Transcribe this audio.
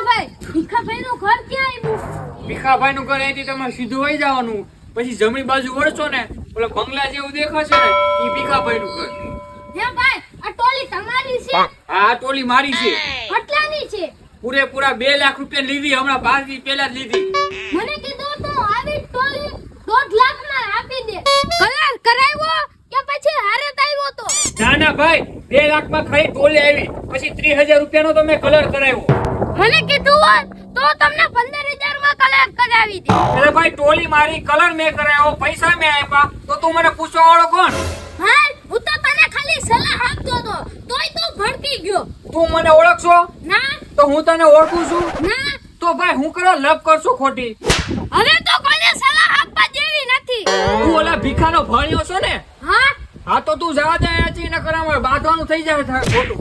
ભાઈ ભીખાભાઈ નું ઘર ક્યાં આવ્યું? ભીખાભાઈ નું ઘર અહીંથી તમારે સીધું વહી જવાનું, પછી જમણી બાજુ વળશો ને ઓલા બંગલા જેવું દેખાશે ને એ ભીખાભાઈ નું ઘર. હે ભાઈ આ ટોલી તમારી છે? આ ટોલી મારી છે. કેટલાની છે? પૂરેપૂરા 2 લાખ રૂપિયા લીધી, હમણાં 5 દી પહેલા જ લીધી. મને કીધું તો આવી ટોલી 1.5 લાખ માં આપી દે. કલર કરાવ્યો કે પછી હારત આવ્યો તો? ના ના ભાઈ, 2 લાખ માં ખાલી ટોલી આવી, પછી 30,000 રૂપિયાનો તો મેં કલર કરાવ્યો. મને કીધું હોત તો તમને 15,000 માં કલર કરાવી દે. અરે ભાઈ ટોલી મારી, કલર મેં કરાવ્યો, પૈસા મેં આપ્યા, તો તું મને પૂછવા વાળો કોણ? હા હું તો તને ખાલી સલાહ આપતો તો, તોય તું ભડકી ગયો. તું મને ઓળખશો? ના તો હું તને ઓળખું છું. ના તો ભાઈ હું કરો લપ કરશું ખોટી? હવે તો કોઈને સલાહ આપવા જેવી નથી. તું ઓલા ભીખાનો ભાણિયો છો ને? હા હા તો તું જવા દે અહીંયાથી, નકર અમારે બાંધવાનું થઈ જાય ખોટું.